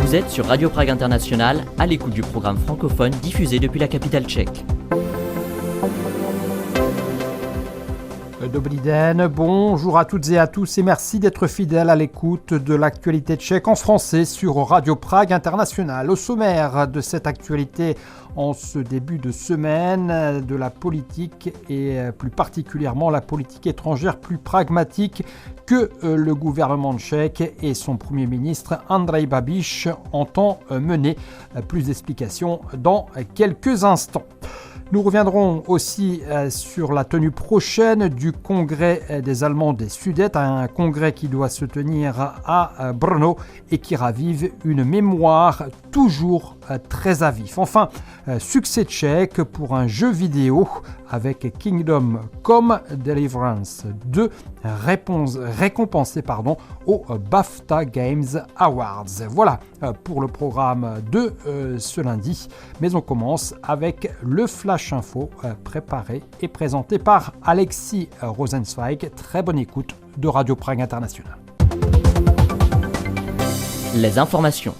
Vous êtes sur Radio Prague International, à l'écoute du programme francophone diffusé depuis la capitale tchèque. Dobrý den, bonjour à toutes et à tous et merci d'être fidèles à l'écoute de l'actualité tchèque en français sur Radio Prague International. Au sommaire de cette actualité en ce début de semaine, de la politique et plus particulièrement la politique étrangère plus pragmatique que le gouvernement tchèque et son Premier ministre Andrej Babiš entend mener. Plus d'explications dans quelques instants. Nous reviendrons aussi sur la tenue prochaine du congrès des Allemands des Sudètes, un congrès qui doit se tenir à Brno et qui ravive une mémoire toujours très à vif. Enfin, succès tchèque pour un jeu vidéo avec Kingdom Come Deliverance 2 récompensé au BAFTA Games Awards. Voilà pour le programme de ce lundi. Mais on commence avec le Flash Info préparé et présenté par Alexis Rosenzweig. Très bonne écoute de Radio Prague International. Les informations.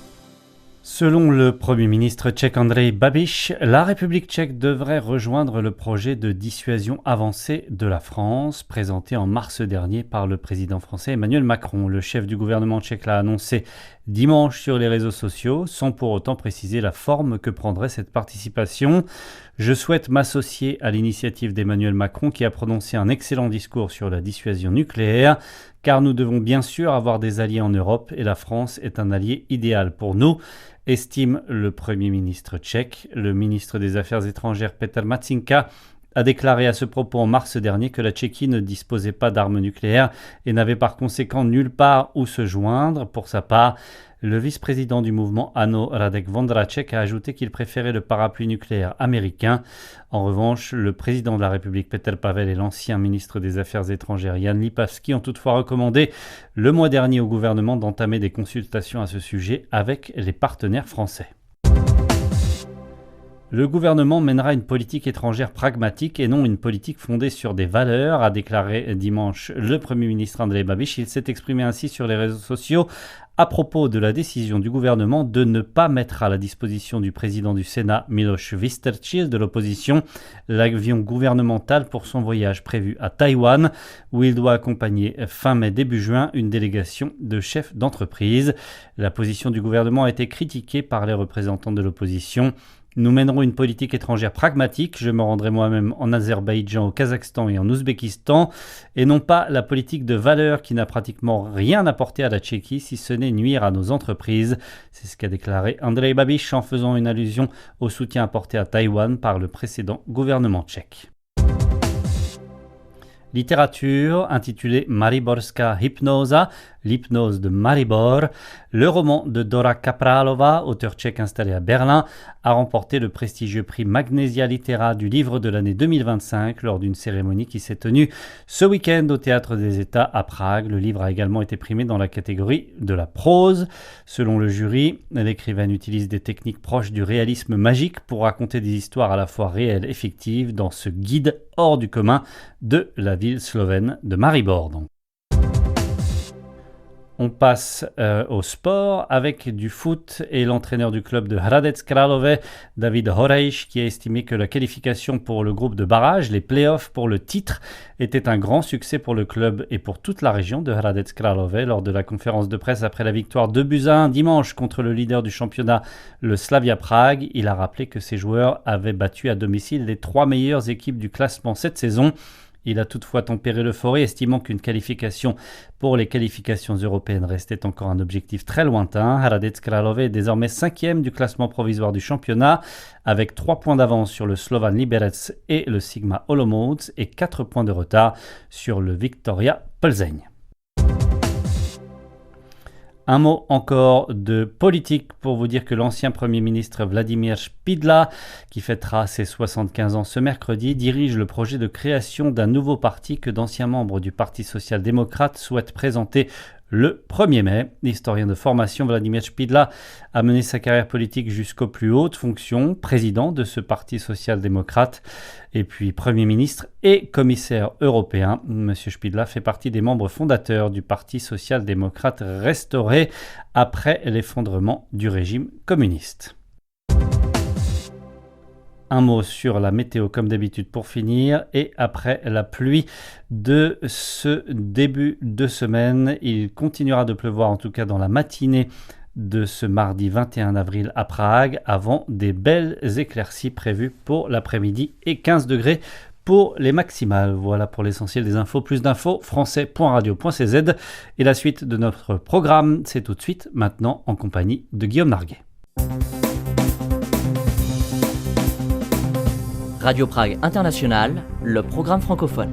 Selon le Premier ministre tchèque Andrej Babiš, la République tchèque devrait rejoindre le projet de dissuasion avancée de la France, présenté en mars dernier par le président français Emmanuel Macron. Le chef du gouvernement tchèque l'a annoncé dimanche sur les réseaux sociaux, sans pour autant préciser la forme que prendrait cette participation. Je souhaite m'associer à l'initiative d'Emmanuel Macron qui a prononcé un excellent discours sur la dissuasion nucléaire, car nous devons bien sûr avoir des alliés en Europe et la France est un allié idéal pour nous, estime le Premier ministre tchèque. Le ministre des Affaires étrangères Petr Matčinka a déclaré à ce propos en mars dernier que la Tchéquie ne disposait pas d'armes nucléaires et n'avait par conséquent nulle part où se joindre. Pour sa part, le vice-président du mouvement ANO, Radek Vondracek, a ajouté qu'il préférait le parapluie nucléaire américain. En revanche, le président de la République Petr Pavel et l'ancien ministre des Affaires étrangères Jan Lipavský ont toutefois recommandé le mois dernier au gouvernement d'entamer des consultations à ce sujet avec les partenaires français. Le gouvernement mènera une politique étrangère pragmatique et non une politique fondée sur des valeurs, a déclaré dimanche le Premier ministre Andrej Babiš. Il s'est exprimé ainsi sur les réseaux sociaux à propos de la décision du gouvernement de ne pas mettre à la disposition du président du Sénat, Miloš Vystrčil, de l'opposition, l'avion gouvernemental pour son voyage prévu à Taïwan, où il doit accompagner fin mai, début juin, une délégation de chefs d'entreprise. La position du gouvernement a été critiquée par les représentants de l'opposition. Nous mènerons une politique étrangère pragmatique. Je me rendrai moi-même en Azerbaïdjan, au Kazakhstan et en Ouzbékistan, et non pas la politique de valeur qui n'a pratiquement rien apporté à la Tchéquie, si ce n'est nuire à nos entreprises. C'est ce qu'a déclaré Andrej Babiš en faisant une allusion au soutien apporté à Taïwan par le précédent gouvernement tchèque. Littérature, intitulée Mariborska hypnosa, l'hypnose de Maribor. Le roman de Dora Kapralova, auteure tchèque installée à Berlin, a remporté le prestigieux prix Magnesia Litera du livre de l'année 2025 lors d'une cérémonie qui s'est tenue ce week-end au Théâtre des États à Prague. Le livre a également été primé dans la catégorie de la prose. Selon le jury, l'écrivaine utilise des techniques proches du réalisme magique pour raconter des histoires à la fois réelles et fictives dans ce guide hors du commun de la ville slovène de Maribor. On passe au sport avec du foot et l'entraîneur du club de Hradec Králové, David Horejš, qui a estimé que la qualification pour le groupe de barrage, les playoffs pour le titre, était un grand succès pour le club et pour toute la région de Hradec Králové. Lors de la conférence de presse après la victoire 2-1 dimanche contre le leader du championnat, le Slavia Prague, il a rappelé que ses joueurs avaient battu à domicile les 3 meilleures équipes du classement cette saison. Il a toutefois tempéré l'euphorie, estimant qu'une qualification pour les qualifications européennes restait encore un objectif très lointain. Hradec Králové est désormais 5e du classement provisoire du championnat, avec 3 points d'avance sur le Slovan Liberec et le Sigma Olomouc et 4 points de retard sur le Viktoria Plzeň. Un mot encore de politique pour vous dire que l'ancien Premier ministre Vladimír Špidla, qui fêtera ses 75 ans ce mercredi, dirige le projet de création d'un nouveau parti que d'anciens membres du Parti social-démocrate souhaitent présenter le 1er mai. L'historien de formation Vladimir Špidla a mené sa carrière politique jusqu'aux plus hautes fonctions, président de ce parti social-démocrate, et puis Premier ministre et commissaire européen. Monsieur Špidla fait partie des membres fondateurs du Parti social-démocrate restauré après l'effondrement du régime communiste. Un mot sur la météo comme d'habitude pour finir, et après la pluie de ce début de semaine, il continuera de pleuvoir en tout cas dans la matinée de ce mardi 21 avril à Prague, avant des belles éclaircies prévues pour l'après-midi et 15 degrés pour les maximales. Voilà pour l'essentiel des infos. Plus d'infos, français.radio.cz, et la suite de notre programme, c'est tout de suite maintenant en compagnie de Guillaume Narguet. Radio Prague International, le programme francophone.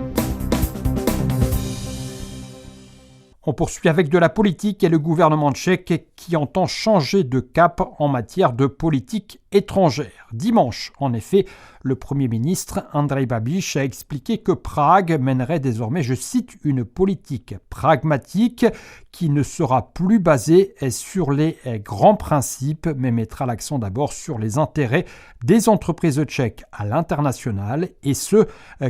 On poursuit avec de la politique et le gouvernement tchèque qui entend changer de cap en matière de politique étrangère. Dimanche, en effet, le Premier ministre Andrej Babiš a expliqué que Prague mènerait désormais, je cite, une politique pragmatique qui ne sera plus basée sur les grands principes, mais mettra l'accent d'abord sur les intérêts des entreprises tchèques à l'international, et ce,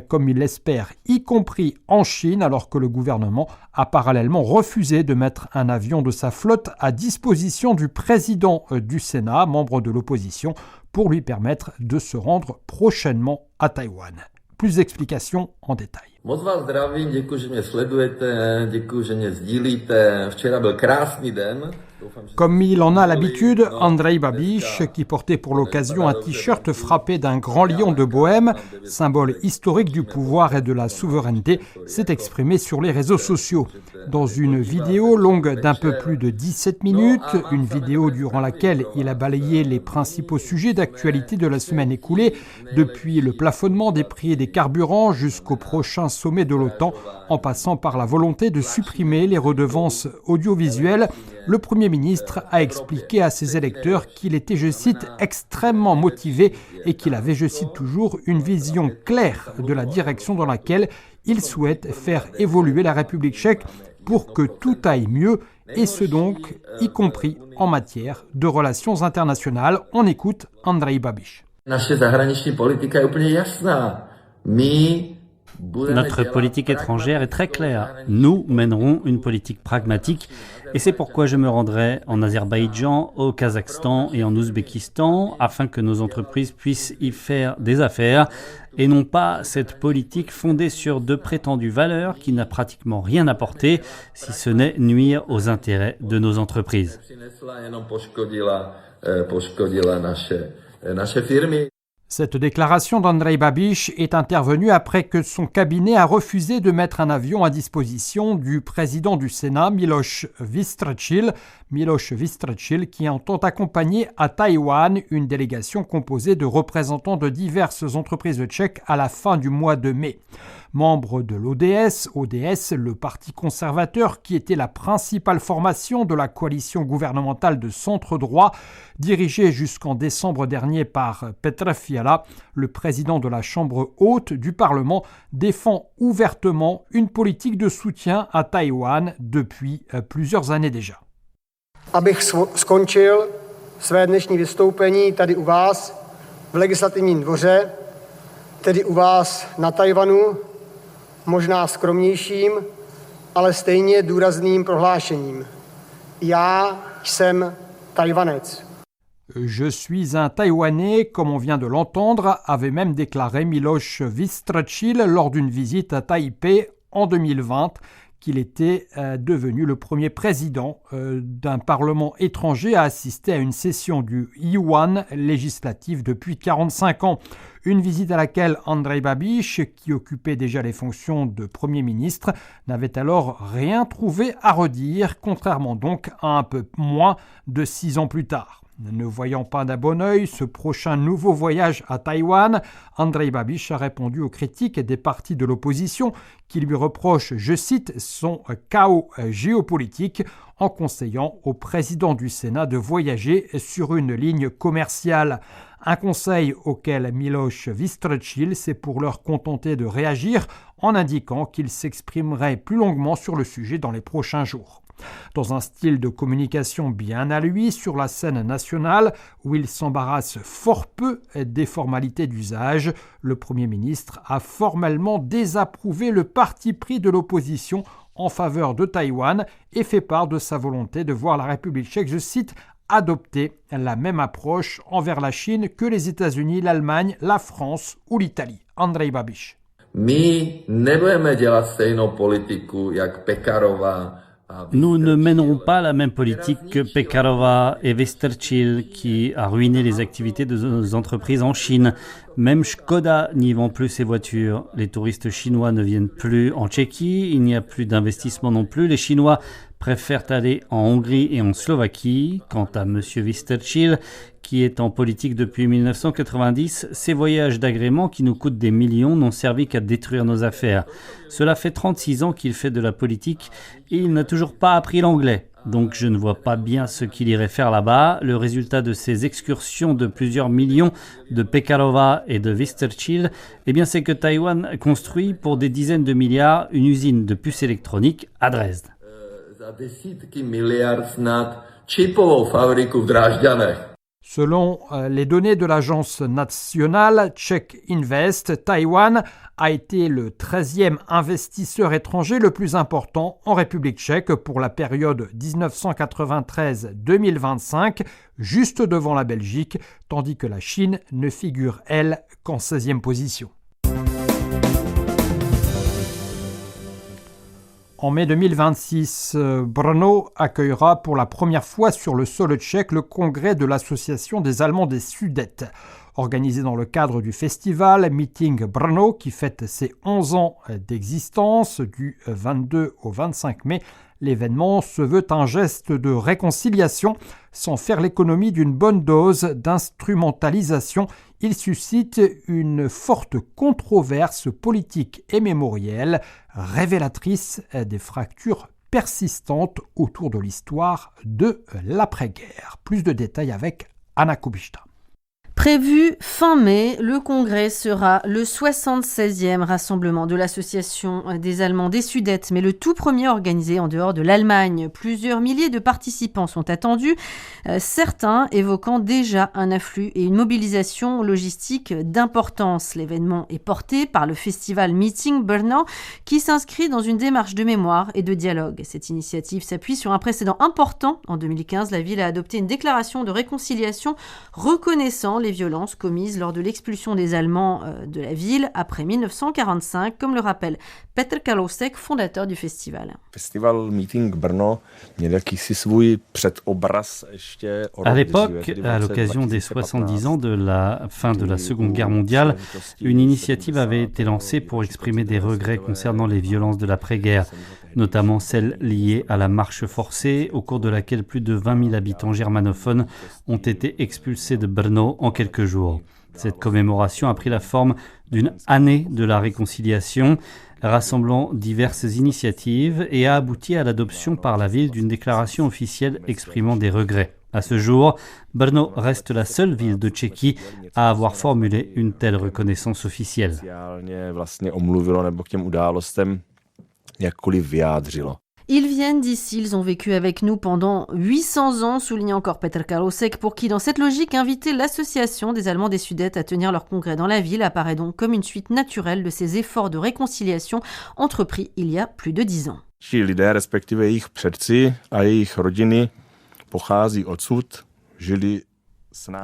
comme il l'espère, y compris en Chine, alors que le gouvernement a parallèlement refusé de mettre un avion de sa flotte à disposition du président du Sénat, membre de l'opposition, pour lui permettre de se rendre prochainement à Taïwan. Plus d'explications en détail. Moc vás zdravím, děkuji, že mě sledujete, děkuji, že mě sdílíte. Včera byl krásný den. Comme il en a l'habitude, Andrej Babiš, qui portait pour l'occasion un t-shirt frappé d'un grand lion de Bohême, symbole historique du pouvoir et de la souveraineté, s'est exprimé sur les réseaux sociaux. Dans une vidéo longue d'un peu plus de 17 minutes, une vidéo durant laquelle il a balayé les principaux sujets d'actualité de la semaine écoulée, depuis le plafonnement des prix des carburants jusqu'au prochain sommet de l'OTAN, en passant par la volonté de supprimer les redevances audiovisuelles, le Premier ministre a expliqué à ses électeurs qu'il était, je cite, extrêmement motivé et qu'il avait, je cite toujours, une vision claire de la direction dans laquelle il souhaite faire évoluer la République tchèque pour que tout aille mieux, et ce donc, y compris en matière de relations internationales. On écoute Andrej Babiš. Naše zahraniční politika je úplně jasná. Notre politique étrangère est très claire. Nous mènerons une politique pragmatique, et c'est pourquoi je me rendrai en Azerbaïdjan, au Kazakhstan et en Ouzbékistan, afin que nos entreprises puissent y faire des affaires, et non pas cette politique fondée sur de prétendues valeurs qui n'a pratiquement rien apporté, si ce n'est nuire aux intérêts de nos entreprises. Cette déclaration d'Andrej Babiš est intervenue après que son cabinet a refusé de mettre un avion à disposition du président du Sénat, Miloš Vystrčil, qui entend accompagner à Taïwan une délégation composée de représentants de diverses entreprises tchèques à la fin du mois de mai. Membre de l'ODS, le parti conservateur qui était la principale formation de la coalition gouvernementale de centre-droit, dirigée jusqu'en décembre dernier par Petr Fiala, le président de la Chambre haute du Parlement, défend ouvertement une politique de soutien à Taïwan depuis plusieurs années déjà. Abych skončil své dnešní vystoupení tady u vás v legislativním dvoře, tedy u vás na Tajvanu, možná skromnějším, ale stejně důrazným prohlášením. Já jsem Taïwanec. Je suis un Taïwanais, comme on vient de l'entendre, avait même déclaré Miloš Vystrčil lors d'une visite à Taipei en 2020, qu'il était devenu le premier président d'un parlement étranger à assister à une session du Yuan législatif depuis 45 ans. Une visite à laquelle Andrej Babiš, qui occupait déjà les fonctions de Premier ministre, n'avait alors rien trouvé à redire, contrairement donc à un peu moins de 6 ans plus tard. Ne voyant pas d'un bon œil ce prochain nouveau voyage à Taïwan, Andrej Babiš a répondu aux critiques des partis de l'opposition qui lui reprochent, je cite, son chaos géopolitique en conseillant au président du Sénat de voyager sur une ligne commerciale. Un conseil auquel Miloš Vystrčil s'est pour l'heure contenté de réagir en indiquant qu'il s'exprimerait plus longuement sur le sujet dans les prochains jours. Dans un style de communication bien à lui sur la scène nationale, où il s'embarrasse fort peu des formalités d'usage, le Premier ministre a formellement désapprouvé le parti pris de l'opposition en faveur de Taïwan et fait part de sa volonté de voir la République tchèque, je cite, adopter la même approche envers la Chine que les États-Unis, l'Allemagne, la France ou l'Italie. Andrej Babiš. My nebudeme dělat stejnou politiku jak Pekarová. Nous ne mènerons pas la même politique que Pekarova et Vystrčil qui a ruiné les activités de nos entreprises en Chine. Même Škoda n'y vend plus ses voitures. Les touristes chinois ne viennent plus en Tchéquie, il n'y a plus d'investissement non plus. Les Chinois préfèrent aller en Hongrie et en Slovaquie. Quant à M. Vystrčil, qui est en politique depuis 1990, ces voyages d'agrément qui nous coûtent des millions n'ont servi qu'à détruire nos affaires. Cela fait 36 ans qu'il fait de la politique et il n'a toujours pas appris l'anglais. Donc je ne vois pas bien ce qu'il irait faire là-bas. Le résultat de ces excursions de plusieurs millions de Pekarova et de Vystrčil, eh bien c'est que Taïwan construit pour des dizaines de milliards une usine de puces électroniques à Dresde. Za desítky miliard snad čipovou fabriku v Drážďanech. Selon les données de l'agence nationale Czech Invest, Taïwan a été le 13e investisseur étranger le plus important en République tchèque pour la période 1993-2025, juste devant la Belgique, tandis que la Chine ne figure, elle, qu'en 16e position. En mai 2026, Brno accueillera pour la première fois sur le sol tchèque le congrès de l'Association des Allemands des Sudètes. Organisé dans le cadre du festival Meeting Brno, qui fête ses 11 ans d'existence du 22 au 25 mai, l'événement se veut un geste de réconciliation sans faire l'économie d'une bonne dose d'instrumentalisation. Il suscite une forte controverse politique et mémorielle, révélatrice des fractures persistantes autour de l'histoire de l'après-guerre. Plus de détails avec Anna Kubishta. Prévu fin mai, le congrès sera le 76e rassemblement de l'Association des Allemands des Sudètes, mais le tout premier organisé en dehors de l'Allemagne. Plusieurs milliers de participants sont attendus, certains évoquant déjà un afflux et une mobilisation logistique d'importance. L'événement est porté par le festival Meeting Brno, qui s'inscrit dans une démarche de mémoire et de dialogue. Cette initiative s'appuie sur un précédent important. En 2015, la ville a adopté une déclaration de réconciliation reconnaissant les violences commises lors de l'expulsion des Allemands de la ville après 1945, comme le rappelle Petr Kalousek, fondateur du festival. Festival Meeting Brno měl jakýsi svůj předobraz ještě o rok À l'époque, dříve, à l'occasion des 70 ans de la fin de la Seconde Guerre mondiale, une initiative avait été lancée pour exprimer des regrets concernant les violences de l'après-guerre, notamment celles liées à la marche forcée, au cours de laquelle plus de 20 000 habitants germanophones ont été expulsés de Brno en quelques jours. Cette commémoration a pris la forme d'une année de la réconciliation, rassemblant diverses initiatives et a abouti à l'adoption par la ville d'une déclaration officielle exprimant des regrets. À ce jour, Brno reste la seule ville de Tchéquie à avoir formulé une telle reconnaissance officielle. Ils viennent d'ici, ils ont vécu avec nous pendant 800 ans, souligne encore Petr Kalousek, pour qui, dans cette logique, inviter l'Association des Allemands des Sudètes à tenir leur congrès dans la ville apparaît donc comme une suite naturelle de ces efforts de réconciliation entrepris il y a plus de 10 ans. Ti lidé, respektive jejich předci a jejich rodiny, pochází odsud, žili.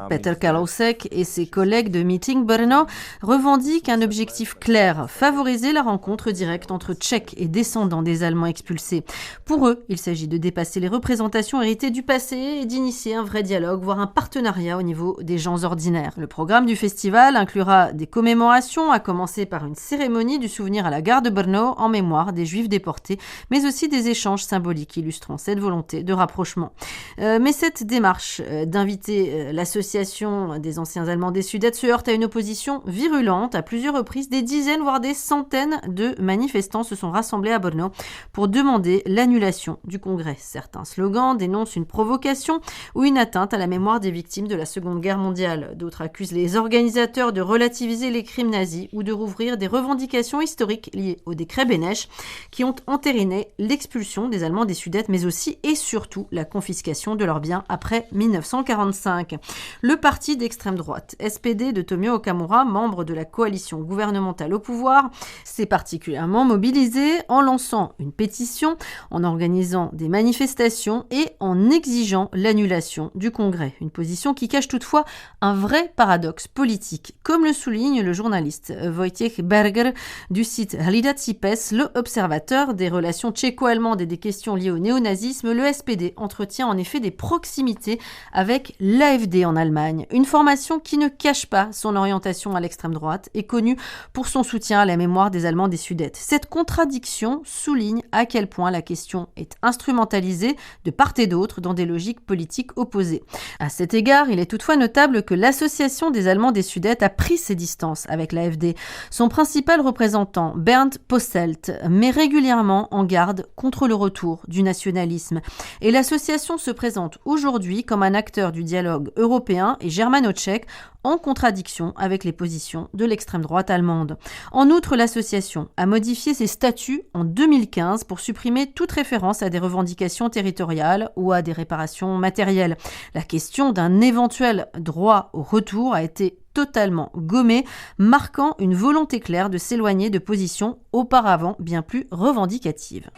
Petr Kalousek et ses collègues de Meeting Brno revendiquent un objectif clair, favoriser la rencontre directe entre Tchèques et descendants des Allemands expulsés. Pour eux, il s'agit de dépasser les représentations héritées du passé et d'initier un vrai dialogue, voire un partenariat au niveau des gens ordinaires. Le programme du festival inclura des commémorations, à commencer par une cérémonie du souvenir à la gare de Brno en mémoire des Juifs déportés, mais aussi des échanges symboliques illustrant cette volonté de rapprochement. Mais cette démarche d'inviter l'association des anciens Allemands des Sudètes se heurte à une opposition virulente. À plusieurs reprises, des dizaines, voire des centaines de manifestants se sont rassemblés à Brno pour demander l'annulation du congrès. Certains slogans dénoncent une provocation ou une atteinte à la mémoire des victimes de la Seconde Guerre mondiale. D'autres accusent les organisateurs de relativiser les crimes nazis ou de rouvrir des revendications historiques liées au décret Beneš qui ont entériné l'expulsion des Allemands des Sudètes, mais aussi et surtout la confiscation de leurs biens après 1945. Le parti d'extrême droite, SPD de Tomio Okamura, membre de la coalition gouvernementale au pouvoir, s'est particulièrement mobilisé en lançant une pétition, en organisant des manifestations et en exigeant l'annulation du congrès. Une position qui cache toutefois un vrai paradoxe politique. Comme le souligne le journaliste Wojciech Berger du site Hlida Cipes, le observateur des relations tchéco-allemandes et des questions liées au néonazisme, le SPD entretient en effet des proximités avec l'AfD en Allemagne, une formation qui ne cache pas son orientation à l'extrême droite et connue pour son soutien à la mémoire des Allemands des Sudètes. Cette contradiction souligne à quel point la question est instrumentalisée de part et d'autre dans des logiques politiques opposées. À cet égard, il est toutefois notable que l'association des Allemands des Sudètes a pris ses distances avec l'AfD. Son principal représentant, Bernd Posselt, met régulièrement en garde contre le retour du nationalisme. Et l'association se présente aujourd'hui comme un acteur du dialogue européen et germano-tchèque en contradiction avec les positions de l'extrême droite allemande. En outre, l'association a modifié ses statuts en 2015 pour supprimer toute référence à des revendications territoriales ou à des réparations matérielles. La question d'un éventuel droit au retour a été totalement gommée, marquant une volonté claire de s'éloigner de positions auparavant bien plus revendicatives.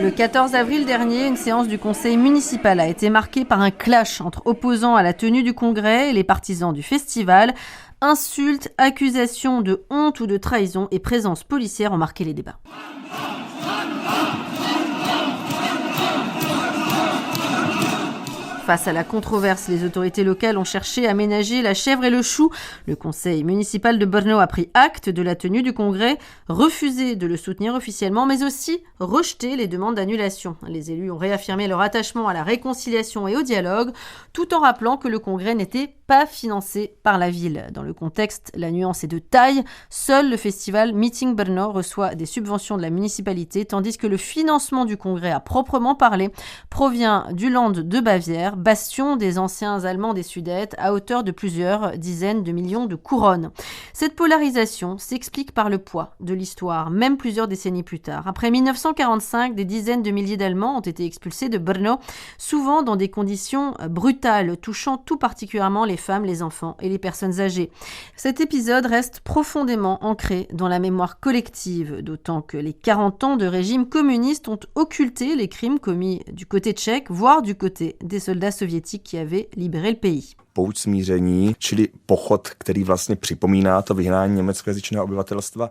Le 14 avril dernier, une séance du conseil municipal a été marquée par un clash entre opposants à la tenue du congrès et les partisans du festival. Insultes, accusations de honte ou de trahison et présence policière ont marqué les débats. Face à la controverse, les autorités locales ont cherché à ménager la chèvre et le chou. Le conseil municipal de Brno a pris acte de la tenue du congrès, refusé de le soutenir officiellement, mais aussi rejeté les demandes d'annulation. Les élus ont réaffirmé leur attachement à la réconciliation et au dialogue, tout en rappelant que le congrès n'était pas financé par la ville. Dans le contexte, la nuance est de taille. Seul le festival Meeting Brno reçoit des subventions de la municipalité, tandis que le financement du congrès à proprement parler provient du Land de Bavière, bastion des anciens Allemands des Sudètes, à hauteur de plusieurs dizaines de millions de couronnes. Cette polarisation s'explique par le poids de l'histoire, même plusieurs décennies plus tard. Après 1945, des dizaines de milliers d'Allemands ont été expulsés de Brno, souvent dans des conditions brutales, touchant tout particulièrement les femmes, les enfants et les personnes âgées. Cet épisode reste profondément ancré dans la mémoire collective, d'autant que les 40 ans de régime communiste ont occulté les crimes commis du côté tchèque, voire du côté des soldats soviétiques qui avaient libéré le pays. Pouť smíření, čili pochod, který vlastně připomíná to vyhnání německojazyčného obyvatelstva.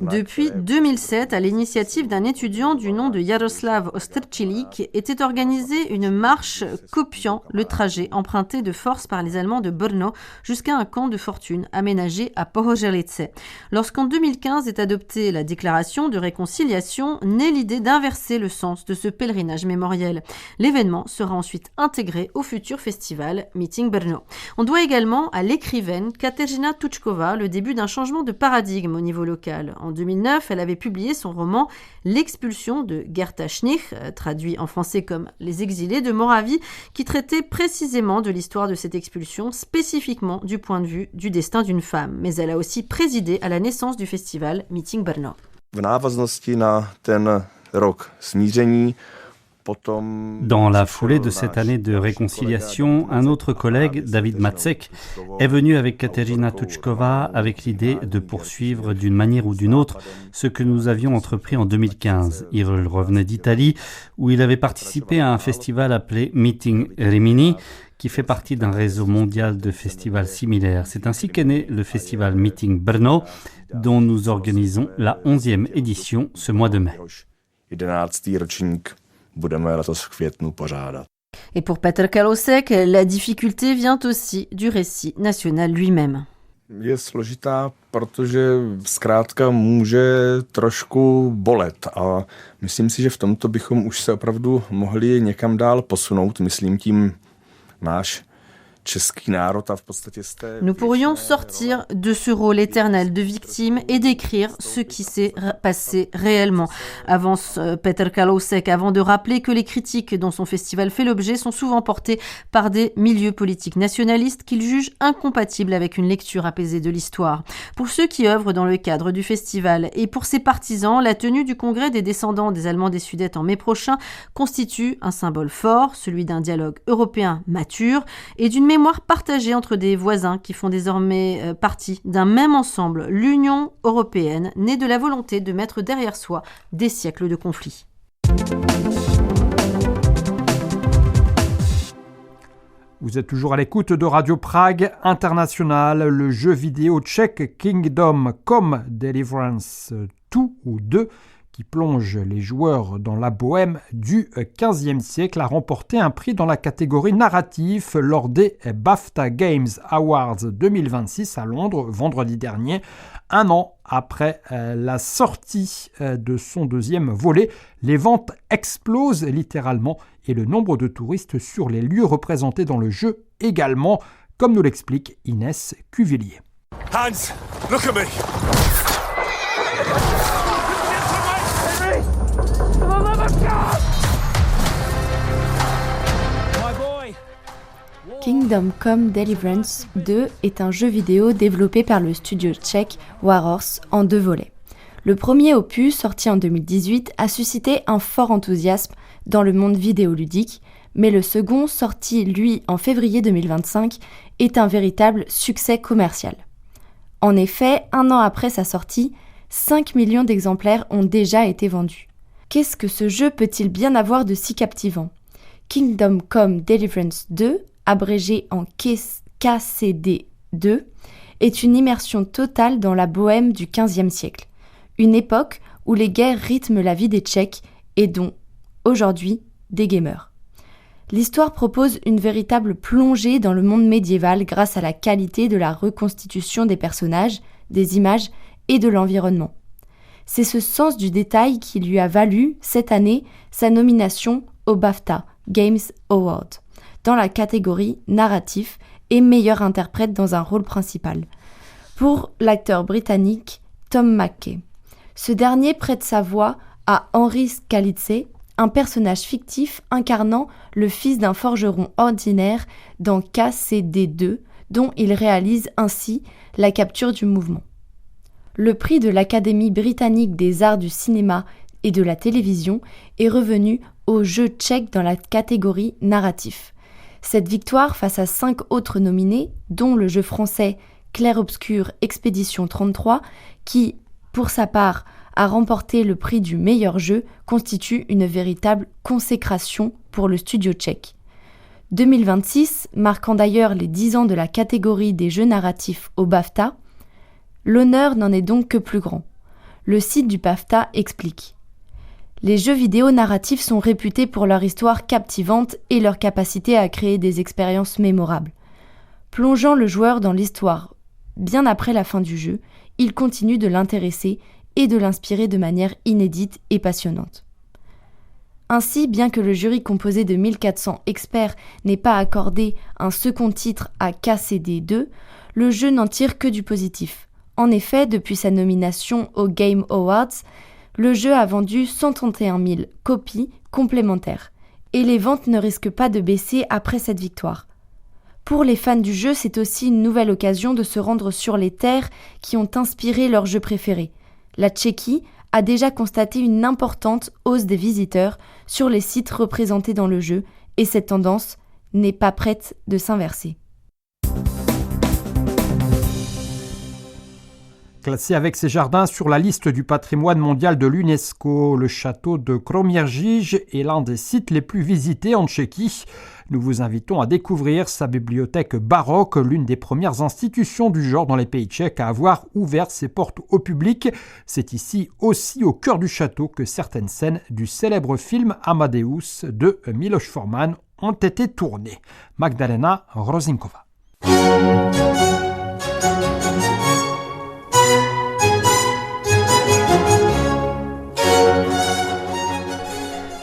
Depuis 2007, à l'initiative d'un étudiant du nom de Jaroslav Osterčilik, était organisée une marche copiant le trajet emprunté de force par les Allemands de Brno jusqu'à un camp de fortune aménagé à Pohořelice. Lorsqu'en 2015 est adoptée la déclaration de réconciliation, naît l'idée d'inverser le sens de ce pèlerinage mémoriel. L'événement sera ensuite intégré au futur festival Meeting Brno. On doit également à l'écrivaine Kateřina Tučková le début d'un changement de paradigme au niveau local. En 2009, elle avait publié son roman « L'expulsion de Gerta Schnich », traduit en français comme « Les exilés de Moravie », qui traitait précisément de l'histoire de cette expulsion, spécifiquement du point de vue du destin d'une femme. Mais elle a aussi présidé à la naissance du festival Meeting Brno. V návaznosti na ten rok smíření. Dans la foulée de cette année de réconciliation, un autre collègue, David Macek, est venu avec Kateřina Tučková avec l'idée de poursuivre d'une manière ou d'une autre ce que nous avions entrepris en 2015. Il revenait d'Italie où il avait participé à un festival appelé Meeting Rimini qui fait partie d'un réseau mondial de festivals similaires. C'est ainsi qu'est né le festival Meeting Brno dont nous organisons la 11e édition ce mois de mai. Et pour Petr Kalousek, la difficulté vient aussi du récit national lui-même. je složitá, protože zkrátka může trošku bolet a myslím si, že v tomto bychom už se opravdu mohli někam dál posunout, myslím tím náš český národ a v podstatě Nous pourrions sortir de ce rôle éternel de victime et décrire ce qui s'est passé réellement, avance Peter Kalousek, avant de rappeler que les critiques dont son festival fait l'objet sont souvent portées par des milieux politiques nationalistes qu'il juge incompatibles avec une lecture apaisée de l'histoire. Pour ceux qui œuvrent dans le cadre du festival et pour ses partisans, la tenue du congrès des descendants des Allemands des Sudètes en mai prochain constitue un symbole fort, celui d'un dialogue européen mature et d'une mémoire partagée entre des voisins qui font désormais partie d'un même ensemble, l'Union européenne, née de la volonté de mettre derrière soi des siècles de conflits. Vous êtes toujours à l'écoute de Radio Prague International. Le jeu vidéo tchèque Kingdom Come Deliverance 2 ou 2 qui plonge les joueurs dans la bohème du XVe siècle, a remporté un prix dans la catégorie narratif lors des BAFTA Games Awards 2026 à Londres vendredi dernier, un an après la sortie de son deuxième volet. Les ventes explosent littéralement et le nombre de touristes sur les lieux représentés dans le jeu également, comme nous l'explique Inès Cuvillier. Hans, look at me. Kingdom Come Deliverance 2 est un jeu vidéo développé par le studio tchèque Warhorse en 2 volets. Le premier opus, sorti en 2018, a suscité un fort enthousiasme dans le monde vidéoludique, mais le second, sorti lui en février 2025, est un véritable succès commercial. En effet, 1 an après sa sortie, 5 millions d'exemplaires ont déjà été vendus. Qu'est-ce que ce jeu peut-il bien avoir de si captivant ? Kingdom Come Deliverance 2, abrégé en KCD2, est une immersion totale dans la bohème du XVe siècle, une époque où les guerres rythment la vie des Tchèques et dont, aujourd'hui, des gamers. L'histoire propose une véritable plongée dans le monde médiéval grâce à la qualité de la reconstitution des personnages, des images et de l'environnement. C'est ce sens du détail qui lui a valu, cette année, sa nomination au BAFTA Games Award, dans la catégorie narratif et meilleur interprète dans un rôle principal, pour l'acteur britannique Tom McKay. Ce dernier prête sa voix à Henry Scalice, un personnage fictif incarnant le fils d'un forgeron ordinaire dans KCD2, dont il réalise ainsi la capture du mouvement. Le prix de l'Académie britannique des arts du cinéma et de la télévision est revenu au jeu tchèque dans la catégorie narratif. Cette victoire face à 5 autres nominés, dont le jeu français Clair-Obscur Expédition 33, qui, pour sa part, a remporté le prix du meilleur jeu, constitue une véritable consécration pour le studio tchèque. 2026, marquant d'ailleurs les 10 ans de la catégorie des jeux narratifs au BAFTA, l'honneur n'en est donc que plus grand. Le site du BAFTA explique. Les jeux vidéo narratifs sont réputés pour leur histoire captivante et leur capacité à créer des expériences mémorables. Plongeant le joueur dans l'histoire bien après la fin du jeu, il continue de l'intéresser et de l'inspirer de manière inédite et passionnante. Ainsi, bien que le jury composé de 1400 experts n'ait pas accordé un second titre à KCD2, le jeu n'en tire que du positif. En effet, depuis sa nomination aux Game Awards, le jeu a vendu 131 000 copies complémentaires, et les ventes ne risquent pas de baisser après cette victoire. Pour les fans du jeu, c'est aussi une nouvelle occasion de se rendre sur les terres qui ont inspiré leur jeu préféré. La Tchéquie a déjà constaté une importante hausse des visiteurs sur les sites représentés dans le jeu, et cette tendance n'est pas prête de s'inverser. Classé avec ses jardins sur la liste du patrimoine mondial de l'UNESCO, le château de Kroměříž est l'un des sites les plus visités en Tchéquie. Nous vous invitons à découvrir sa bibliothèque baroque, l'une des premières institutions du genre dans les pays tchèques à avoir ouvert ses portes au public. C'est ici aussi au cœur du château que certaines scènes du célèbre film Amadeus de Miloš Forman ont été tournées. Magdalena Rozinkova.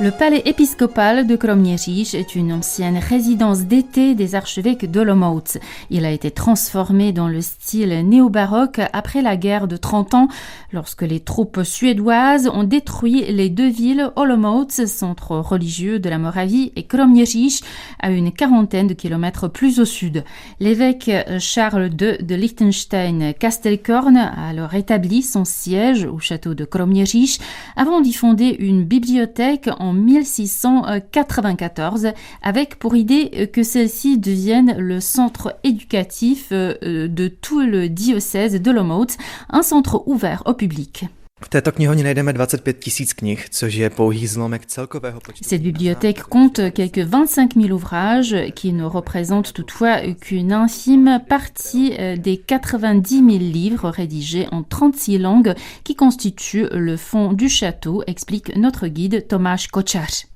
Le palais épiscopal de Kroměříž est une ancienne résidence d'été des archevêques d'Olomouc. Il a été transformé dans le style néo-baroque après la guerre de 30 ans, lorsque les troupes suédoises ont détruit les deux villes Olomouc, centre religieux de la Moravie, et Kroměříž, à une quarantaine de kilomètres plus au sud. L'évêque Charles II de Liechtenstein-Kastelkorn a alors établi son siège au château de Kroměříž avant d'y fonder une bibliothèque en 1694, avec pour idée que celle-ci devienne le centre éducatif de tout le diocèse d'Olomouc, un centre ouvert au public. V této knihovně najdeme 25 000 knih, což je pouhý zlomek celkového počtu. Cette bibliothèque compte quelques 25 000 ouvrages qui ne représentent toutefois qu'une infime partie des 90 000 livres rédigés en 36 langues qui constituent le fond du château, explique notre guide Tomáš Kočař.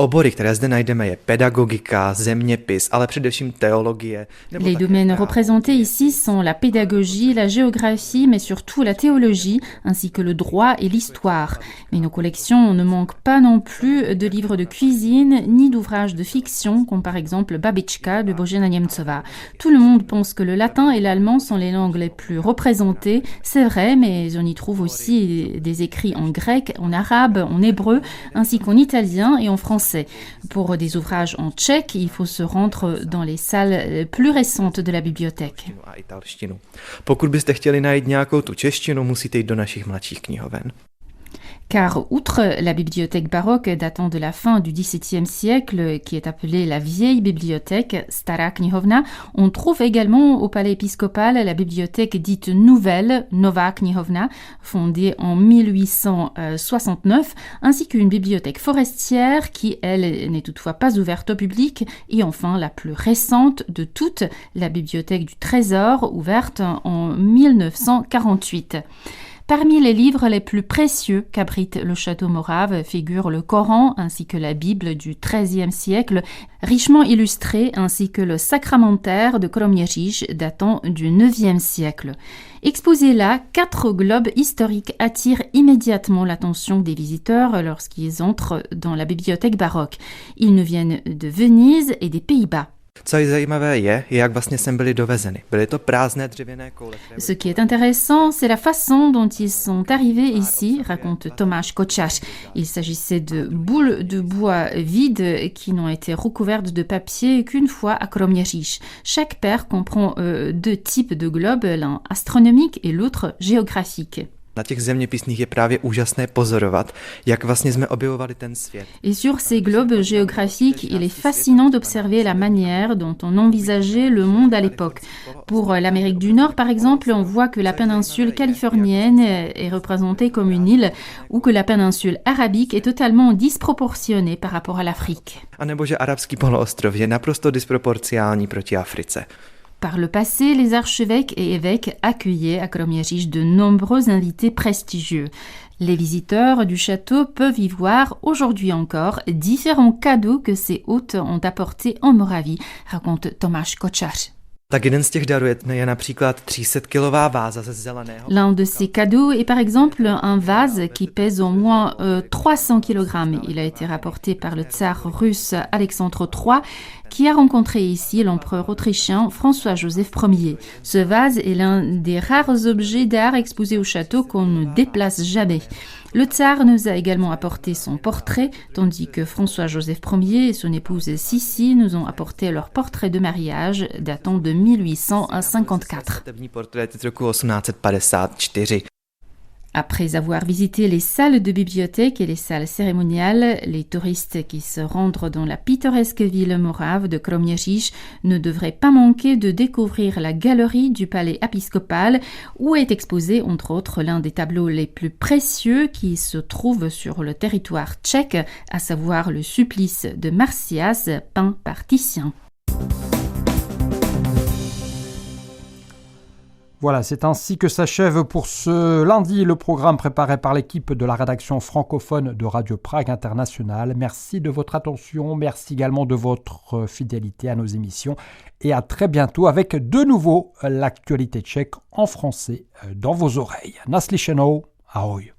Obory, které zde najdeme, je pedagogika, zeměpis, ale především teologie. Les domaines représentés ici sont la pédagogie, la géographie, mais surtout la théologie, ainsi que le droit et l'histoire. Mais nos collections ne manquent pas non plus de livres de cuisine, ni d'ouvrages de fiction, comme par exemple Babička de Božena Němcová. Tout le monde pense que le latin et l'allemand sont les langues les plus représentées. C'est vrai, mais on y trouve aussi des écrits en grec, en arabe, en hébreu, ainsi qu'en italien et en français. Pour des ouvrages en tchèque, il faut se rendre dans les salles plus récentes de la bibliothèque. Pokud byste chtěli najít nějakou tu češtinu, musíte jít do našich mladších knihoven. Car outre la bibliothèque baroque datant de la fin du XVIIe siècle, qui est appelée la vieille bibliothèque, Stará knihovna, on trouve également au palais épiscopal la bibliothèque dite nouvelle, Nová knihovna, fondée en 1869, ainsi qu'une bibliothèque forestière qui, elle, n'est toutefois pas ouverte au public, et enfin la plus récente de toutes, la bibliothèque du Trésor, ouverte en 1948. Parmi les livres les plus précieux qu'abrite le château morave figurent le Coran ainsi que la Bible du XIIIe siècle, richement illustrée, ainsi que le Sacramentaire de Kroměříž datant du IXe siècle. Exposés là, 4 globes historiques attirent immédiatement l'attention des visiteurs lorsqu'ils entrent dans la bibliothèque baroque. Ils nous viennent de Venise et des Pays-Bas. Co je zajímavé je, jak vlastně sem byly dovezeny. Byly to prázdné dřevěné koule. Ce qui est intéressant, c'est la façon dont ils sont arrivés ici, raconte Tomáš Kočař. Il s'agissait de boules de bois vides qui n'ont été recouvertes de papier qu'une fois à Kroměříž. Chaque paire comprend 2 types de globes, l'un astronomique et l'autre géographique. Na těch zeměpisných je právě úžasné pozorovat, jak vlastně jsme objevovali ten svět. Et sur ces globes géographiques, il est fascinant d'observer la manière dont on envisageait le monde à l'époque. Pour l'Amérique du Nord, par exemple, on voit que la péninsule californienne est représentée comme une île ou que la péninsule arabique est totalement disproportionnée par rapport à l'Afrique. A nebo že arabský poloostrov je naprosto disproporciální proti Africe. Par le passé, les archevêques et évêques accueillaient à Kroměříž de nombreux invités prestigieux. Les visiteurs du château peuvent y voir aujourd'hui encore différents cadeaux que ces hôtes ont apportés en Moravie, raconte Tomáš Kočař. Tak jeden z těch darů je například 300-kilová váza ze zeleného. L'un de ces cadeaux est par exemple un vase qui pèse au moins 300 kg. Il a été rapporté par le tsar russe Alexandre III qui a rencontré ici l'empereur autrichien François-Joseph Ier. Ce vase est l'un des rares objets d'art exposés au château qu'on ne déplace jamais. Le tsar nous a également apporté son portrait, tandis que François-Joseph Ier et son épouse Sissi nous ont apporté leur portrait de mariage datant de 1854. Après avoir visité les salles de bibliothèque et les salles cérémoniales, les touristes qui se rendent dans la pittoresque ville morave de Kroměříž ne devraient pas manquer de découvrir la galerie du palais épiscopal où est exposé entre autres l'un des tableaux les plus précieux qui se trouve sur le territoire tchèque, à savoir le supplice de Marsyas peint par Titien. Voilà, c'est ainsi que s'achève pour ce lundi le programme préparé par l'équipe de la rédaction francophone de Radio Prague International. Merci de votre attention, merci également de votre fidélité à nos émissions et à très bientôt avec de nouveau l'actualité tchèque en français dans vos oreilles. Naslyšenou, ahoj.